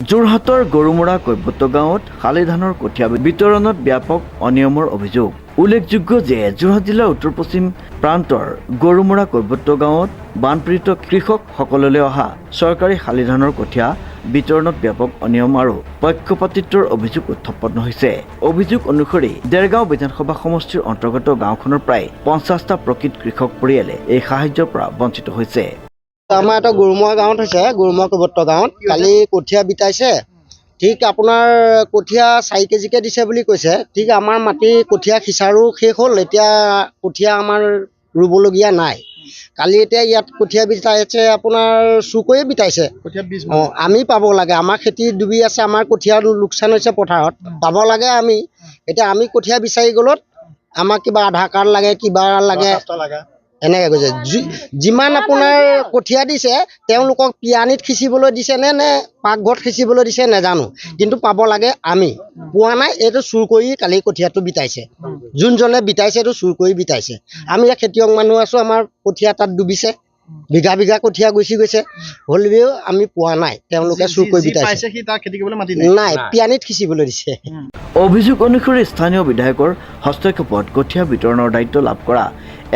যোৰহাটৰ গৰুমৰা কৈবত্য গাঁৱত শালি ধানৰ কঠীয়া বিতৰণত ব্যাপক অনিয়মৰ অভিযোগ। উল্লেখযোগ্য যে যোৰহাট জিলাৰ উত্তৰ পশ্চিম প্ৰান্তৰ গৰুমৰা কৈবত্য গাঁৱত বানপীড়িত কৃষকসকললৈ অহা চৰকাৰী শালি ধানৰ কঠীয়া বিতৰণত ব্যাপক অনিয়ম আৰু পক্ষপাতিত্বৰ অভিযোগ উত্থাপন হৈছে। অভিযোগ অনুসৰি দেৰগাঁও বিধানসভা সমষ্টিৰ অন্তৰ্গত গাঁওখনৰ প্ৰায় 50টা প্ৰকৃত কৃষক পৰিয়ালে এই সাহায্যৰ পৰা বঞ্চিত হৈছে। আমাৰ এটা গৰুমৰা গাঁৱত হৈছে, গৰুমৰা কৈবত্য গাঁৱত কালি কঠীয়া বিটাইছে। ঠিক আপোনাৰ কঠীয়া 4 কেজিকে দিছে বুলি কৈছে। ঠিক আমাৰ মাটি কঠীয়া সিঁচাৰো শেষ হ'ল, এতিয়া কঠীয়া আমাৰ ৰুবলগীয়া নাই। কালি এতিয়া ইয়াত কঠীয়া বিটাইছে, আপোনাৰ চুৰ কৰিয়ে বিটাইছে। আমি পাব লাগে, আমাৰ খেতি ডুবি আছে, আমাৰ কঠীয়া লোকচান হৈছে পথাৰত, পাব লাগে আমি। এতিয়া আমি কঠীয়া বিচাৰি গ'লত আমাক কিবা আধাৰ কাৰ্ড লাগে, কিবা লাগে, এনেকৈ কৈছে। যিমান আপোনাৰ কঠীয়া দিছে তেওঁলোকক পিয়ানিত সিঁচিবলৈ দিছে নে পাকঘৰত সিঁচিবলৈ দিছে নেজানো, কিন্তু পাব লাগে আমি পোৱা নাই। এইটো চুৰ কৰি কালি কঠীয়াটো বিটাইছে, যোনজনে বিটাইছে এইটো চুৰ কৰি বিটাইছে। আমি ইয়াত খেতিয়ক মানুহ আছোঁ, আমাৰ কঠীয়া তাত ডুবিছে, বিঘা বিঘা কঠীয়া গুচি গৈছে, হ'লেও আমি পোৱা নাই। তেওঁলোকে চুৰ কৰি বিটাইছে, নাই পিয়ানিত সিঁচিবলৈ দিছে। অভিযোগ অনুসৰি স্থানীয় বিধায়কৰ হস্তক্ষেপত কঠীয়া বিতৰণৰ দায়িত্ব লাভ কৰা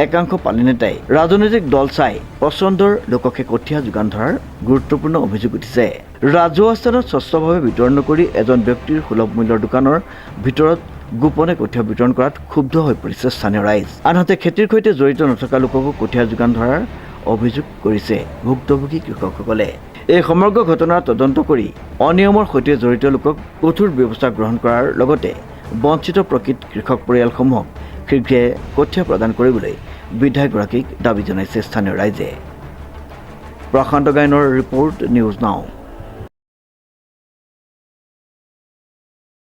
একাংশ পালি নেতাই ৰাজনৈতিক দল চাই পচন্দৰ লোককে কঠীয়া যোগান ধৰাৰ গুৰুত্বপূৰ্ণ অভিযোগ উঠিছে। ৰাজহুৱা স্থানত স্বচ্ছভাৱে বিতৰণ নকৰি এজন ব্যক্তিৰ সুলভ মূল্যৰ দোকানৰ ভিতৰত গোপনে কঠীয়া বিতৰণ কৰাত ক্ষুব্ধ হৈ পৰিছে স্থানীয় ৰাইজ। আনহাতে খেতিৰ সৈতে জড়িত নথকা লোককো কঠীয়া যোগান ধৰাৰ অভিযোগ কৰিছে ভুক্তভোগী কৃষকসকলে। এই সমগ্ৰ ঘটনাৰ তদন্ত কৰি অনিয়মৰ সৈতে জড়িত লোকক কঠোৰ ব্যৱস্থা গ্ৰহণ কৰাৰ লগতে বঞ্চিত প্ৰকৃত কৃষক পৰিয়ালসমূহক শীঘ্ৰে কঠীয়া প্ৰদান কৰিবলৈ বিধায়কগৰাকীক দাবী জনাইছে স্থানীয় ৰাইজে। প্ৰশান্ত গায়নৰ ৰিপৰ্ট, নিউজ নাও।